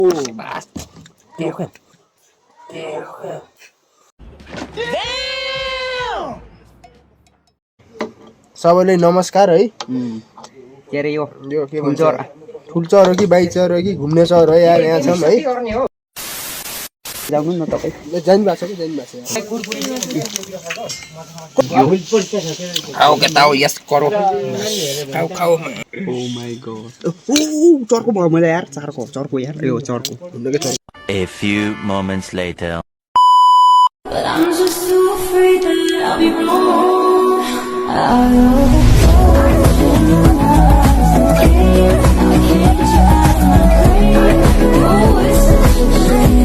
सबैले नमस्कार है। के अरे यो के भन्छ ठुल्चर हो कि बाइचर हो कि घुम्ने चर हो यार यहाँ छौँ है। जाउनु न तपाई जानु भएको छ कि जानु भएको छ आओ के ताओ यस करो खाऊ खाऊ ओ माय गॉड ओ चर्को भयो मैले यार चर्को यार यो चर्को A few moments later. But I'm just too afraid that I'll be wrong. I can't try to break. Oh, it's such a shame.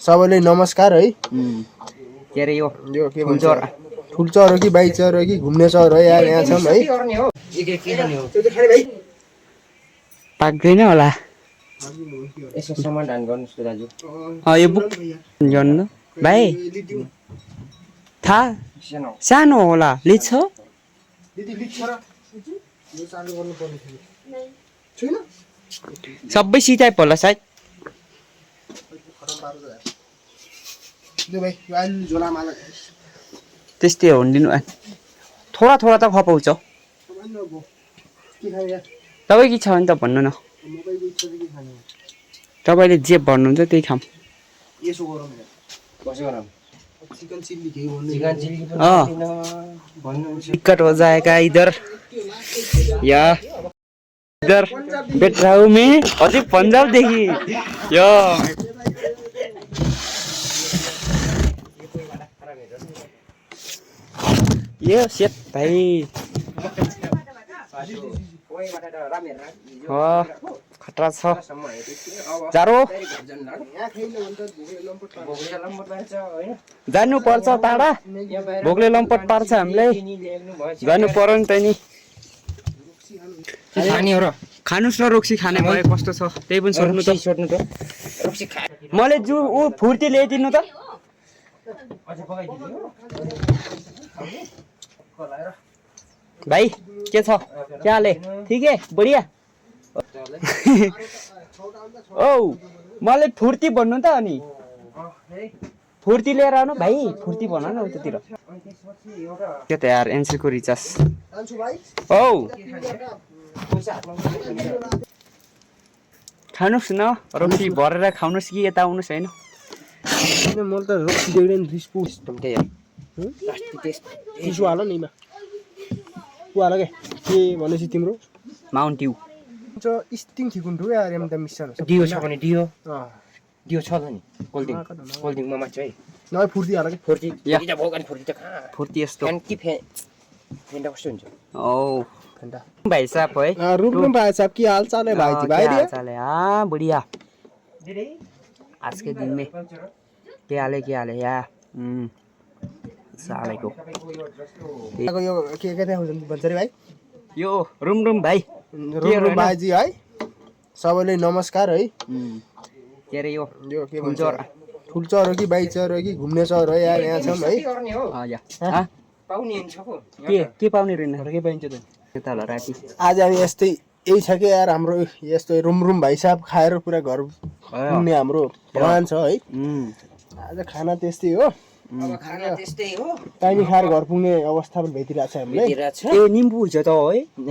सबैले नमस्कार है। के अरे यो के भन्छ ठुल्चर हो कि बाइचर हो कि घुम्ने चर हो यार यहाँ छौँ है। पाक्दैन होला यसो समाधान गर्नुस् त दाजु यो बुक गर्नु भाइ थाहा सानो होला लिन्छ सबै सिटाइप होला सायद त्यस्तै हो दिनु थोडा थोडा त खपाउँछ तपाईँ के छ भने त भन्नु न तपाईँले जे भन्नुहुन्छ त्यही खाम दिक्कत हो जाएगा इधर या इधर पेट्राउ में अझै पन्जाबदेखि यो सेट भाइ खतरा छ जारो जानु पर्छ टाढा भोकले लम्पट पार्छ हामीलाई जानु पर्यो नि त नि खानुस् न रोक्सी खाने भए कस्तो छ त्यही पनि सोध्नु त मैले जु ऊ फुर्ती ल्याइदिनु त भाइ के छ क्या हाले ठिक है बढिया औ मलाई फुर्ती भन्नु त अनि फुर्ती लिएर आउनु भाइ फुर्ती भन न उतातिर के त यार एनसीको रिचार्ज औ खानुस् न रोक्सी भरेर खाउनुस् कि यता आउनुस् हैन मलाई त रोक्सी देख्दैन रिस्पु सिस्टम के यार चिसो हाल नि हाल के भनेपछि तिम्रो माउन्ट ड्यू स्टिङ ठिकुन्थ्यो यार एम द मिसन डियो छ भने डियो डियो छ त नि कोल्डिङ म मात्र है नभए फुर्ती हाल के फुर्ती त भोगन फुर्ती त कहाँ फुर्ती यस्तो कि फेन्टा कस्तो हुन्छ औ फेन्टा भाइ साहब है रुम भाइ साहब की हाल चाल है भाई जी भाई हाल चाल है हां बढ़िया आज के दिन में के हाल है यार सालेको यो के भन्छ रे भाइ यो रुम भाइ रुम भाइजी है सबैले नमस्कार है। के अरे यो के भन्छ ठुल्चर हो कि बाइचर हो कि घुम्ने चर हो यार यहाँ छौँ है। के पाउने रहेन के पाइन्छ त यता होला राति आज हामी यस्तै यही छ कि यार हाम्रो यस्तो रुम भाइ साहब खाएर पुरा घर पुग्ने हाम्रो प्लान छ है। आज खाना त्यस्तै हो अब खाना त्यस्तै हो टाइमी खाएर घर पुग्ने अवस्था पनि भेटिरहेको छ हामीलाई ए निम्बु हुन्छ त है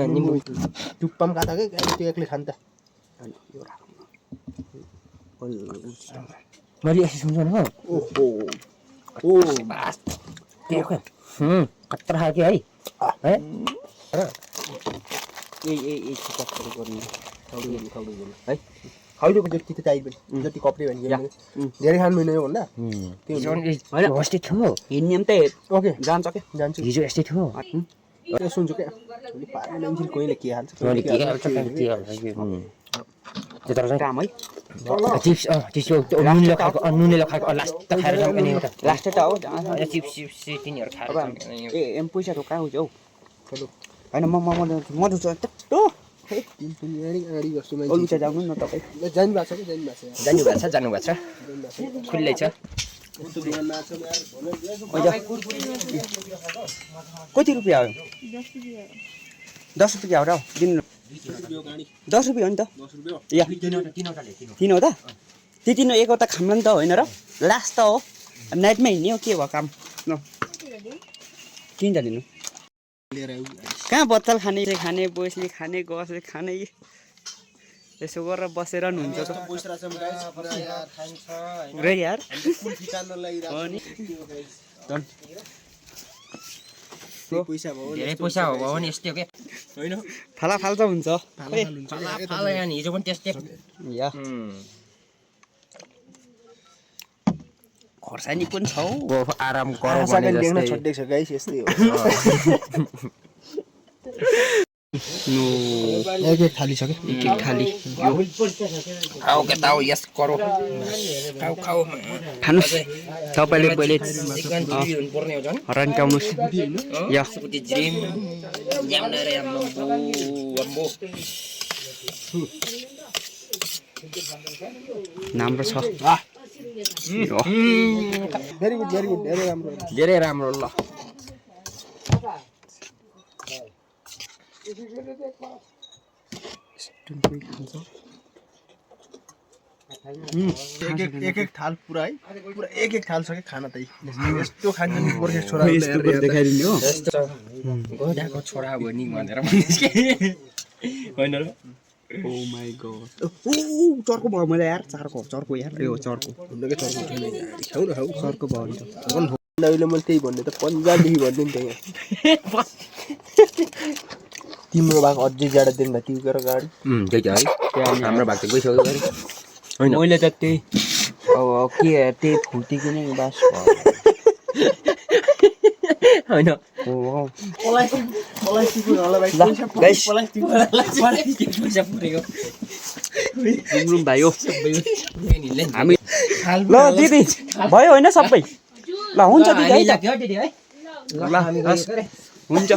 निम्बु टुप्पाम काटा के त्यो एक्लै खान त मैले यसो सुन्छ न ओहो ओ खतरा खालके है है ए कपडा गर्ने खाउडु है खाउडुको जति त चाहियो पनि जति कपडे भने धेरै खानु मिल्दैन यो भन्दा त्यो हैन होस्टे थियो हिँड्ने त ओके जान्छ के जान्छु हिजो यस्तै थियो त्यो सुन्छु के पार्ने मान्छे कोहीले के हाल्छ के हाल्छ त्यो तर काम है चिप्स नुनले खाएको लास्ट त खाएर जाउँ नि एउटा लास्ट त हो चिप्स तिनीहरु खाएर ए एम पैसा त कहाँ हुन्छ हौ हैन म दुछ टो अगाडि गर्छु मैले ओलुचा जाउनु न तपाई जानु भएको छ जानु भएको छ खुल्लै छ कति रुपियाँ हो 10 रुपियाँ हो र दिनु 10 रुपियाँ हो नि त या तीन हो त ती तीन एकवटा खाम्ला नि त होइन र लास्ट त हो नाइटमा हिँड्ने हो के भयो काम ल किन दिनु कहाँ बत्तल खाने खाने बोसले खाने गसले खाने यसो गरेर बसेर हुन्छ त पुरै यार धेरै पैसा हो भने यस्तै हो के होइन फालाफाल त हुन्छ फाल यहाँ हिजो पनि त्यस्तै या खर्सानी पनि छ हौ आराम गरौ भने आशाले लेख्न जस्तै छोड्देको छ गाइस यस्तै हो एक एक थाली छ के एक एक थाली खाऊ के ताऊ यस गरौ खाऊ खाऊ खानुस् तपाईले पहिले चिकन दुई हुनु पर्ने हो झन् रन्काउनुस् या सुकुटी जिम यामना रे अम्बो राम्रो छ भेरी गुड धेरै राम्रो धेरै राम्रो ल एक एक थाल पुरा है पुरा एक एक थाल छ के खाना त यस्तो खान्छ नि गोर्खे छोराले देखाइदिनु हो गोडाको छोरा हो नि भनेर भनिस् के होइन र ओ माय गॉड ओ चर्को भयो मैले यार चर्को यार यो चर्को हुँदै चर्को खाउ न खाउ चर्को भयो नि त अहिले मैले त्यही भन्ने त पन्जाबदेखि भन्दै नि त तिम्रो भाग अझै ज्यादा दिन भयो तिम्रो गाडी त्यही त है हाम्रो भाग त गइसक्यो गरे होइन मैले त त्यही अब के त्यही फुर्तीको नै बास होइन हो पैसा पुरेको रुम भाइ हो हामी ल दिदी भयो होइन सबै ल हुन्छ दिदी है त ल हुन्छ